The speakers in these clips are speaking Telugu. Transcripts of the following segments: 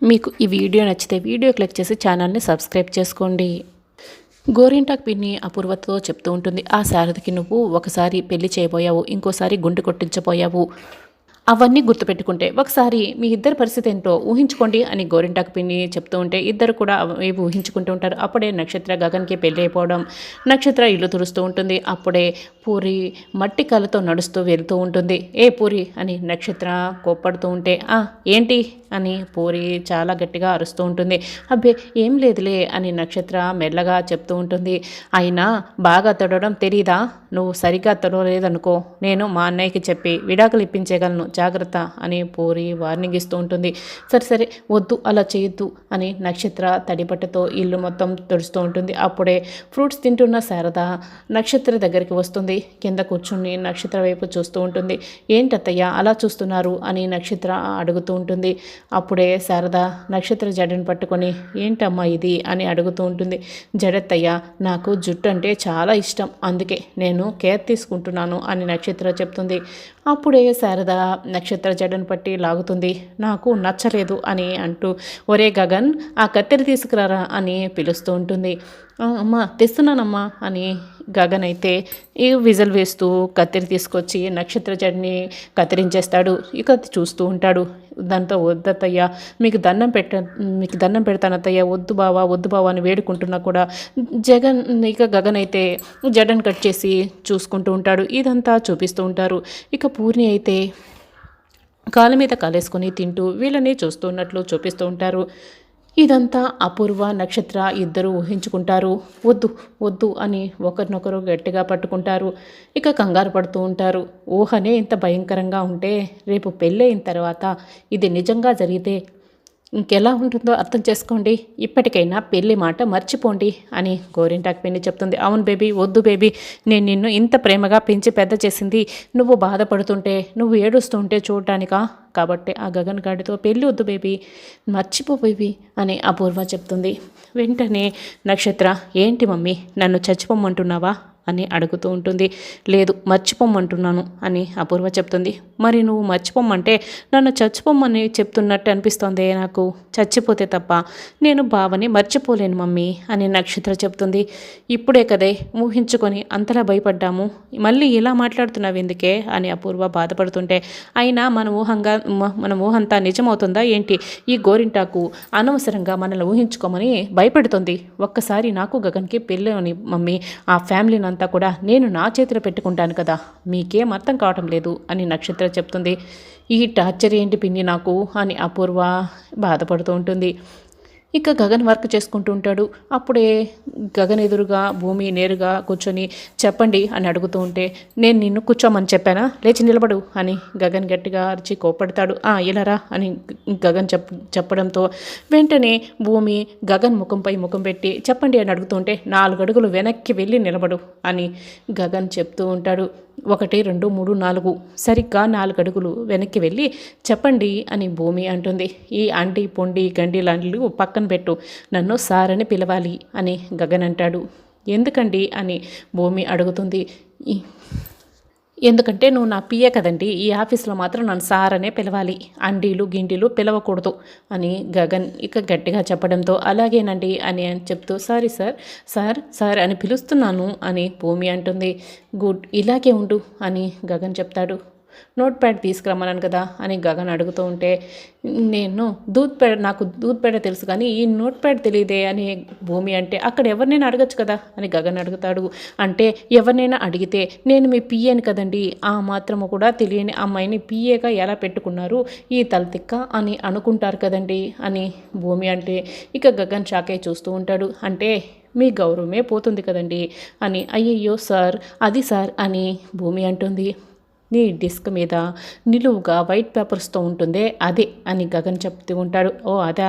మీకు ఈ వీడియో నచ్చితే వీడియో క్లిక్ చేసి ఛానల్ని సబ్స్క్రైబ్ చేసుకోండి. గోరింటాకు పిన్ని అపూర్వతో చెప్తూ ఉంటుంది, ఆ శారదకి నువ్వు ఒకసారి పెళ్లి చేయబోయావు, ఇంకోసారి గుండు కొట్టించబోయావు. అవన్నీ గుర్తుపెట్టుకుంటే ఒకసారి మీ ఇద్దరి పరిస్థితి ఏంటో ఊహించుకోండి అని గోరింటాకు పిన్ని చెప్తూ ఉంటే ఇద్దరు కూడా అవి ఊహించుకుంటూ ఉంటారు. అప్పుడే నక్షత్ర గగన్కి పెళ్ళి అయిపోవడం, నక్షత్ర ఇల్లు తుడుస్తూ ఉంటుంది. అప్పుడే పూరి మట్టి కళ్ళతో నడుస్తూ వెళ్తూ ఉంటుంది. ఏ పూరి అని నక్షత్ర కోప్పడుతూ ఉంటే ఏంటి అని పూరి చాలా గట్టిగా అరుస్తూ ఉంటుంది. అబ్బే ఏం లేదులే అని నక్షత్ర మెల్లగా చెప్తూ ఉంటుంది. అయినా బాగా తొడవడం తెలీదా? నువ్వు సరిగ్గా తొడవలేదనుకో నేను మా అన్నయ్యకి చెప్పి విడాకులు ఇప్పించగలను, జాగ్రత్త అని పూరి వార్నింగ్ ఇస్తూ ఉంటుంది. సరే సరే వద్దు అలా చేయొద్దు అని నక్షత్ర తడిబట్టతో ఇల్లు మొత్తం తుడుస్తూ ఉంటుంది. అప్పుడే ఫ్రూట్స్ తింటున్న శారద నక్షత్ర దగ్గరికి వస్తుంది. కింద కూర్చుని నక్షత్ర వైపు చూస్తూ ఉంటుంది. ఏంటత్తయ్య అలా చూస్తున్నారు అని నక్షత్ర అడుగుతూ ఉంటుంది. అప్పుడే శారద నక్షత్ర జడను పట్టుకొని ఏంటమ్మా ఇది అని అడుగుతూ ఉంటుంది. జడత్తయ్య నాకు జుట్టు అంటే చాలా ఇష్టం, అందుకే నేను కేర్ తీసుకుంటున్నాను అని నక్షత్ర చెప్తుంది. అప్పుడే శారద నక్షత్ర జడను పట్టి లాగుతుంది. నాకు నచ్చలేదు అని అంటూ ఒరే గగన్ ఆ కత్తెర తీసుకురారా అని పిలుస్తూ ఉంటుంది. అమ్మా తెస్తున్నానమ్మా అని గగన్ అయితే ఈ విజల్ వేస్తూ కత్తెర తీసుకొచ్చి నక్షత్ర జడని కత్తిరించేస్తాడు. ఇక చూస్తూ ఉంటాడు. దాంతో వద్దత్తయ్య మీకు దండం పెడతానత్తయ్య, వద్దు బావా అని వేడుకుంటున్నా కూడా గగన్ అయితే జడను కట్ చేసి చూసుకుంటూ ఉంటాడు. ఇదంతా చూపిస్తూ ఉంటారు. ఇక పూర్ణి అయితే కాళ్ళ మీద కాలేసుకొని తింటూ వీళ్ళని చూస్తున్నట్లు చూపిస్తూ ఉంటారు. ఇదంతా అపూర్వ నక్షత్ర ఇద్దరు ఊహించుకుంటారు. వద్దు వద్దు అని ఒకరినొకరు గట్టిగా పట్టుకుంటారు. ఇక కంగారు పడుతూ ఉంటారు. ఊహనే ఇంత భయంకరంగా ఉంటే రేపు పెళ్ళయిన తర్వాత ఇది నిజంగా జరిగితే ఇంకెలా ఉంటుందో అర్థం చేసుకోండి. ఇప్పటికైనా పెళ్లి మాట మర్చిపోండి అని గోరింటాకు పిన్ని చెప్తుంది. అవును బేబీ, వద్దు బేబీ, నేను నిన్ను ఇంత ప్రేమగా పెంచి పెద్ద చేసింది నువ్వు బాధపడుతుంటే, నువ్వు ఏడుస్తుంటే చూడటానికా? కాబట్టి ఆ గగన్ గాడితో పెళ్ళి వద్దు బేబీ, మర్చిపో బేబీ అని అపూర్వ చెప్తుంది. వెంటనే నక్షత్ర ఏంటి మమ్మీ నన్ను చచ్చిపోమ్మంటున్నావా అని అడుగుతూ ఉంటుంది. లేదు మర్చిపోమ్మంటున్నాను అని అపూర్వ చెప్తుంది. మరి నువ్వు మర్చిపోమ్మంటే నన్ను చచ్చిపోమ్మని చెప్తున్నట్టు అనిపిస్తోంది నాకు. చచ్చిపోతే తప్ప నేను బావని మర్చిపోలేను మమ్మీ అని నక్షత్ర చెప్తుంది. ఇప్పుడే కదే ఊహించుకొని అంతలా భయపడ్డాము, మళ్ళీ ఇలా మాట్లాడుతున్నావు ఎందుకే అని అపూర్వ బాధపడుతుంటే, అయినా మన ఊహంతా నిజమవుతుందా ఏంటి? ఈ గోరింటాకు అనవసరంగా మనల్ని ఊహించుకోమని భయపెడుతుంది. ఒక్కసారి నాకు గగన్కి పెళ్ళి అని మమ్మీ, ఆ ఫ్యామిలీని అంతా కూడా నేను నా చేతిలో పెట్టుకుంటాను కదా, మీకేం అర్థం కావటం లేదు అని నక్షత్ర చెప్తుంది. ఈ టార్చర్ ఏంటి పిన్ని నాకు అని అపూర్వ బాధపడుతూ ఉంటుంది. ఇక గగన్ వర్క్ చేసుకుంటూ ఉంటాడు. అప్పుడే గగన్ ఎదురుగా భూమి నేరుగా కూర్చొని చెప్పండి అని అడుగుతూ ఉంటే, నేను నిన్ను కూర్చోమని చెప్పానా, లేచి నిలబడు అని గగన్ గట్టిగా అరిచి కోప్పడతాడు. ఇలారా అని గగన్ చెప్పడంతో వెంటనే భూమి గగన్ ముఖంపై ముఖం పెట్టి చెప్పండి అని అడుగుతుంటే 4 అడుగులు వెనక్కి వెళ్ళి నిలబడు అని గగన్ చెప్తూ ఉంటాడు. 1 2 3 4 సరిగ్గా 4 అడుగులు వెనక్కి వెళ్ళి చెప్పండి అని భూమి అంటుంది. ఈ అండి పొండి గండి లాంటిలు పక్కన పెట్టు, నన్ను సార్ అని పిలవాలి అని గగన్ అంటాడు. ఎందుకండి అని భూమి అడుగుతుంది. ఎందుకంటే నువ్వు నా పిఏ కదండి, ఈ ఆఫీస్లో మాత్రం నన్ను సార్ అనే పిలవాలి, అండీలు గిండీలు పిలవకూడదు అని గగన్ ఇక గట్టిగా చెప్పడంతో అలాగేనండి అని చెప్తూ సారీ సార్ సార్ సార్ అని పిలుస్తున్నాను అని భూమి అంటుంది. గుడ్, ఇలాగే ఉండు అని గగన్ చెప్తాడు. నోట్ ప్యాడ్ తీసుకురమ్మన్నాను కదా అని గగన్ అడుగుతూ ఉంటే, నాకు దూద్ పేడ తెలుసు కానీ ఈ నోట్ ప్యాడ్ తెలియదే అని భూమి అంటే, అక్కడ ఎవరినైనా అడగచ్చు కదా అని గగన్ అడుగుతాడు. అంటే ఎవరినైనా అడిగితే నేను మీ పిఏని కదండి, ఆ మాత్రము కూడా తెలియని అమ్మాయిని పిఏగా ఎలా పెట్టుకున్నారు ఈ తలతిక్క అని అనుకుంటారు కదండి అని భూమి అంటే, ఇక గగన్ షాకే చూస్తూ ఉంటాడు. అంటే మీ గౌరవమే పోతుంది కదండి అని. అయ్యయ్యో సార్ అది సార్ అని భూమి అంటుంది. నీ డిస్క్ మీద నిలువుగా వైట్ పేపర్స్తో ఉంటుందే అదే అని గగన్ చెప్తూ ఉంటాడు. ఓ అదా,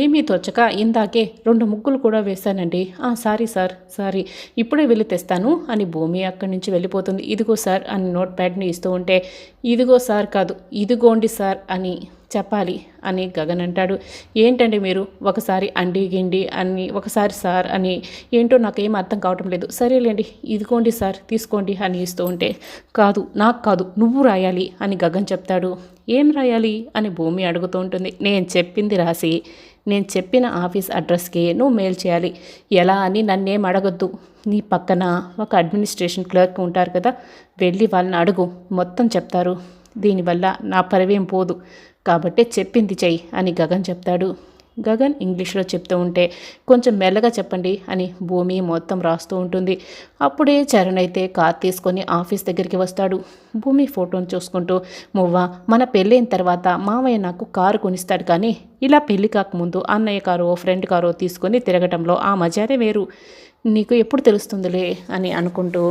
ఏమీ తోచక ఇందాకే 2 ముగ్గులు కూడా వేశానండి, సారీ సార్ సారీ, ఇప్పుడే వెళ్ళి తెస్తాను అని భూమి అక్కడి నుంచి వెళ్ళిపోతుంది. ఇదిగో సార్ అని నోట్ ప్యాడ్ని ఇస్తూ ఉంటే, ఇదిగో సార్ కాదు ఇదిగోండి సార్ అని చెప్పాలి అని గగన్ అంటాడు. ఏంటండి మీరు ఒకసారి అండి గిండి అని ఒకసారి సార్ అని ఏంటో నాకేం అర్థం కావటం లేదు. సరేలేండి ఇదిగోండి సార్ తీసుకోండి అని ఇస్తూ ఉంటే కాదు నాకు కాదు నువ్వు రాయాలి అని గగన్ చెప్తాడు. ఏం రాయాలి అని భూమి అడుగుతూ ఉంటుంది. నేను చెప్పింది రాసి నేను చెప్పిన ఆఫీస్ అడ్రస్కి నువ్వు మెయిల్ చేయాలి. ఎలా అని నన్నేం అడగొద్దు. నీ పక్కన ఒక అడ్మినిస్ట్రేషన్ క్లర్క్ ఉంటారు కదా, వెళ్ళి వాళ్ళని అడుగు, మొత్తం చెప్తారు. దీనివల్ల నా పరవేం పోదు కాబట్టి చెప్పింది చెయ్యి అని గగన్ చెప్తాడు. గగన్ ఇంగ్లీష్లో చెప్తూ ఉంటే కొంచెం మెల్లగా చెప్పండి అని భూమి మొత్తం రాస్తూ ఉంటుంది. అప్పుడే చరణ్ అయితే కార్ తీసుకొని ఆఫీస్ దగ్గరికి వస్తాడు. భూమి ఫోటోని చూసుకుంటూ మువ్వ మన పెళ్ళైన తర్వాత మామయ్య నాకు కారు కొనిస్తాడు, కానీ ఇలా పెళ్ళి కాకముందు అన్నయ్య కారో ఫ్రెండ్ కారో తీసుకొని తిరగటంలో ఆ మజానే వేరు, నీకు ఎప్పుడు తెలుస్తుందిలే అని అనుకుంటూ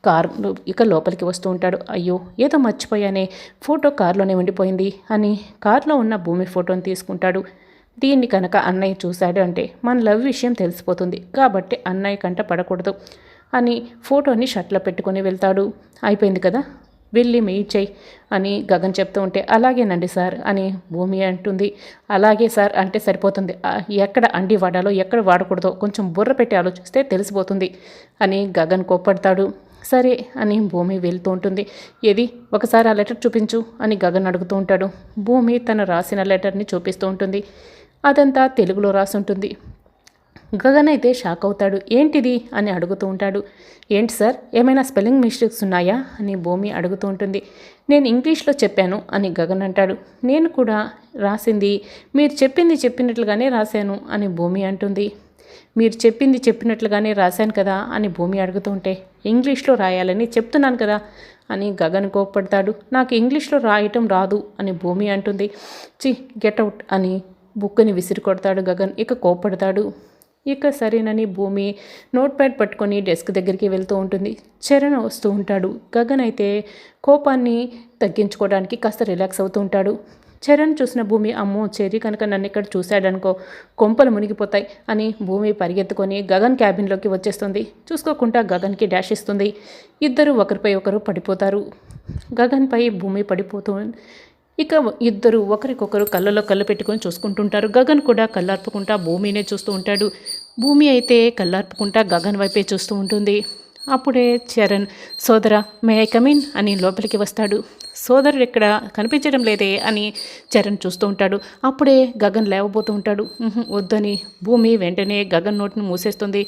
కార్ ఇక లోపలికి వస్తూ ఉంటాడు. అయ్యో ఏదో మర్చిపోయానే, ఫోటో కారులోనే ఉండిపోయింది అని కారులో ఉన్న భూమి ఫోటోని తీసుకుంటాడు. దీన్ని కనుక అన్నయ్య చూశాడు అంటే మన లవ్ విషయం తెలిసిపోతుంది, కాబట్టి అన్నయ్య కంట పడకూడదు అని ఫోటోని షర్ట్లో పెట్టుకొని వెళ్తాడు. అయిపోయింది కదా, వెళ్ళి మెయిల్ చేయి అని గగన్ చెప్తూ ఉంటే అలాగేనండి సార్ అని భూమి అంటుంది. అలాగే సార్ అంటే సరిపోతుంది, ఎక్కడ అండి వాడాలో ఎక్కడ వాడకూడదో కొంచెం బుర్ర పెట్టి ఆలోచిస్తే తెలిసిపోతుంది అని గగన్ కోప్పడతాడు. సరే అని భూమి వెళ్తూ ఉంటుంది. ఏది ఒకసారి ఆ లెటర్ చూపించు అని గగన్ అడుగుతూ ఉంటాడు. భూమి తను రాసిన లెటర్ని చూపిస్తూ ఉంటుంది. అదంతా తెలుగులో రాసి ఉంటుంది. గగన్ అయితే షాక్ అవుతాడు. ఏంటిది అని అడుగుతూ ఉంటాడు. ఏంటి సార్ ఏమైనా స్పెల్లింగ్ మిస్టేక్స్ ఉన్నాయా అని భూమి అడుగుతూ ఉంటుంది. నేను ఇంగ్లీష్లో చెప్పాను అని గగన్ అంటాడు. నేను కూడా రాసింది మీరు చెప్పింది చెప్పినట్లుగానే రాశాను అని భూమి అంటుంది. మీరు చెప్పింది చెప్పినట్లుగానే రాశాను కదా అని భూమి అడుగుతూ ఉంటే ఇంగ్లీష్లో రాయాలని చెప్తున్నాను కదా అని గగన్ కోప్పడతాడు. నాకు ఇంగ్లీష్లో రాయటం రాదు అని భూమి అంటుంది. గెట్అవుట్ అని బుక్ని విసిరి కొడతాడు గగన్. ఇక కోప్పడతాడు. ఇక సరేనని భూమి నోట్ ప్యాడ్ పట్టుకొని డెస్క్ దగ్గరికి వెళ్తూ ఉంటుంది. చరణ్ వస్తూ ఉంటాడు. గగన్ అయితే కోపాన్ని తగ్గించుకోవడానికి కాస్త రిలాక్స్ అవుతూ ఉంటాడు. చరణ్ చూసిన భూమి అమ్మో చెర్రీ కనుక నన్ను ఇక్కడ చూశాడనుకో కొంపలు మునిగిపోతాయి అని భూమి పరిగెత్తుకొని గగన్ క్యాబిన్లోకి వచ్చేస్తుంది. చూసుకోకుండా గగన్కి డాష్ ఇస్తుంది. ఇద్దరు ఒకరిపై ఒకరు పడిపోతారు. గగన్పై భూమి పడిపోతూ ఇక ఇద్దరు ఒకరికొకరు కళ్ళలో కళ్ళు పెట్టుకొని చూసుకుంటుంటారు. గగన్ కూడా కళ్ళార్పుకుంటా భూమినే చూస్తూ ఉంటాడు. భూమి అయితే కళ్ళార్పుకుంటా గగన్ వైపే చూస్తూ ఉంటుంది. అప్పుడే చరణ్ సోదరా మే ఐ కమిన్ అని లోపలికి వస్తాడు. సోదరుడు ఎక్కడ కనిపించడం లేదే అని చరణ్ చూస్తూ ఉంటాడు. అప్పుడే గగన్ లేవబోతూ ఉంటాడు. వద్దని భూమి వెంటనే గగన్ నోటిని మూసేస్తుంది.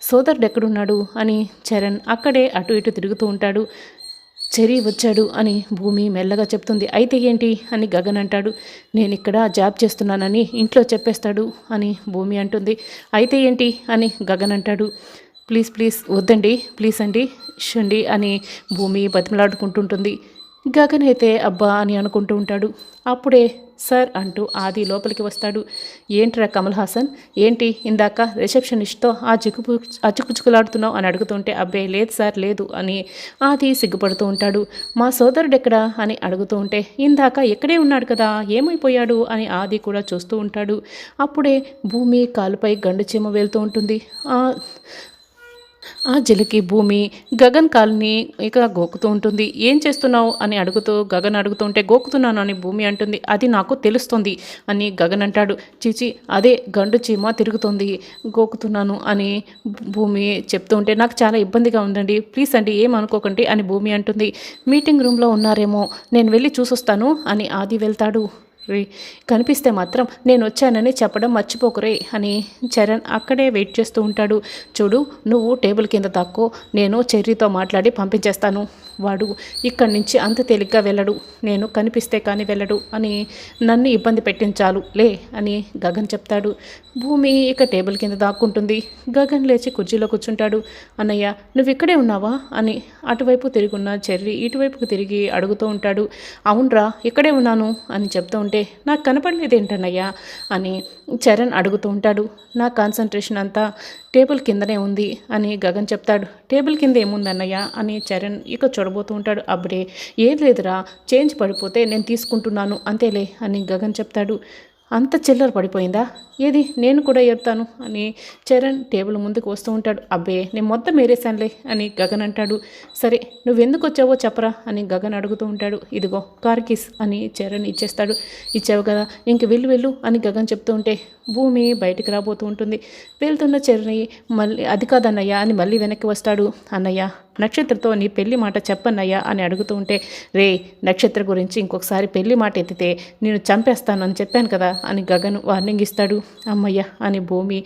సోదరుడు ఎక్కడున్నాడు అని చరణ్ అక్కడే అటు ఇటు తిరుగుతూ ఉంటాడు. చెర్రీ వచ్చాడు అని భూమి మెల్లగా చెప్తుంది. అయితే ఏంటి అని గగన్ అంటాడు. నేను ఇక్కడ జాబ్ చేస్తున్నానని ఇంట్లో చెప్పేస్తాడు అని భూమి అంటుంది. అయితే ఏంటి అని గగన్ అంటాడు. ప్లీజ్ ప్లీజ్ వద్దండి, ప్లీజ్ అండి షండి అని భూమి బతిమలాడుకుంటుంటుంది. గగన్ అయితే అబ్బా అని అనుకుంటూ ఉంటాడు. అప్పుడే సార్ అంటూ ఆది లోపలికి వస్తాడు. ఏంట్రా కమల్ హాసన్, ఏంటి ఇందాక రిసెప్షనిస్ట్తో చిక్కుచుకులాడుతున్నావు అని అడుగుతుంటే అబ్బే లేదు సార్ లేదు అని ఆది సిగ్గుపడుతూ ఉంటాడు. మా సోదరుడు ఎక్కడా అని అడుగుతూ ఉంటే ఇందాక ఎక్కడే ఉన్నాడు కదా ఏమైపోయాడు అని ఆది కూడా చూస్తూ ఉంటాడు. అప్పుడే భూమి కాలుపై గండు చీమ వెళ్తూ ఉంటుంది. ఆ జలకి భూమి గగన్ కాల్ని ఇక గోకుతూ ఉంటుంది. ఏం చేస్తున్నావు అని అడుగుతూ గగన్ అడుగుతుంటే గోకుతున్నాను అని భూమి అంటుంది. అది నాకు తెలుస్తుంది అని గగన్ అంటాడు. చీచి అదే గండు చీమ తిరుగుతుంది గోకుతున్నాను అని భూమి చెప్తూ ఉంటే నాకు చాలా ఇబ్బందిగా ఉందండి, ప్లీజ్ అండి ఏమనుకోకండి అని భూమి అంటుంది. మీటింగ్ రూమ్లో ఉన్నారేమో నేను వెళ్ళి చూసొస్తాను అని ఆది వెళ్తాడు. రే కనిపిస్తే మాత్రం నేను వచ్చానని చెప్పడం మర్చిపోకురే అని చరణ్ అక్కడే వెయిట్ చేస్తూ ఉంటాడు. చూడు నువ్వు టేబుల్ కింద తాక్కో, నేను చెర్రీతో మాట్లాడి పంపించేస్తాను, వాడు ఇక్కడి నుంచి అంత తేలిగ్గా వెళ్ళడు, నేను కనిపిస్తే కానీ వెళ్ళడు అని నన్ను ఇబ్బంది పెట్టించాలు లే అని గగన్ చెప్తాడు. భూమి ఇక టేబుల్ కింద దాక్కుంటుంది. గగన్ లేచి కుర్చీలో కూర్చుంటాడు. అన్నయ్య నువ్వు ఇక్కడే ఉన్నావా అని అటువైపు తిరుగున్న చెర్రీ ఇటువైపుకు తిరిగి అడుగుతూ ఉంటాడు. అవునరా ఇక్కడే ఉన్నాను అని చెప్తూ ఉంటే నాకు కనపడలేదేంటన్నయ్యా అని చరణ్ అడుగుతూ ఉంటాడు. నా కాన్సన్ట్రేషన్ అంతా టేబుల్ కిందనే ఉంది అని గగన్ చెప్తాడు. టేబుల్ కింద ఏముందన్నయ్య అని చరణ్ ఇక చూడబోతూ ఉంటాడు. అప్పుడే ఏం లేదురా చేంజ్ పడిపోతే నేను తీసుకుంటున్నాను అంతేలే అని గగన్ చెప్తాడు. అంత చిల్లర పడిపోయిందా? ఏది నేను కూడా చెప్తాను అని చరణ్ టేబుల్ ముందుకు వస్తూ ఉంటాడు. అబ్బే నేను మొత్తం ఏరేశానులే అని గగన్ అంటాడు. సరే నువ్వెందుకు వచ్చావో చెప్పరా అని గగన్ అడుగుతూ ఉంటాడు. ఇదిగో కార్ కీస్ అని చరణ్ ఇచ్చేస్తాడు. ఇచ్చావు కదా ఇంక వెళ్ళు వెళ్ళు అని గగన్ చెప్తూ ఉంటే భూమి బయటికి రాబోతూ ఉంటుంది. వెళ్తున్న చరణ్ మళ్ళీ అది కాదన్నయ్య అని మళ్ళీ వెనక్కి వస్తాడు. అన్నయ్య నక్షత్రతో నీ పెళ్లి మాట చెప్పన్నయ్యా అని అడుగుతూ ఉంటే రే నక్షత్ర గురించి ఇంకొకసారి పెళ్లి మాట ఎత్తితే నేను చంపేస్తాను అని చెప్పాను కదా అని గగన్ వార్నింగ్ ఇస్తాడు. అమ్మయ్య అని భూమి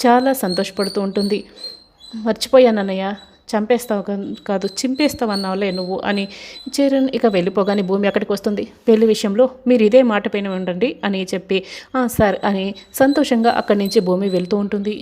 చాలా సంతోషపడుతూ ఉంటుంది. మర్చిపోయానన్నయ్య చంపేస్తావు కాదు చింపేస్తావు అన్నావులే నువ్వు అని చరణ్ ఇక వెళ్ళిపోగానే భూమి అక్కడికి వస్తుంది. పెళ్లి విషయంలో మీరు ఇదే మాట పైన ఉండండి అని చెప్పి సార్ అని సంతోషంగా అక్కడి నుంచి భూమి వెళ్తూ ఉంటుంది.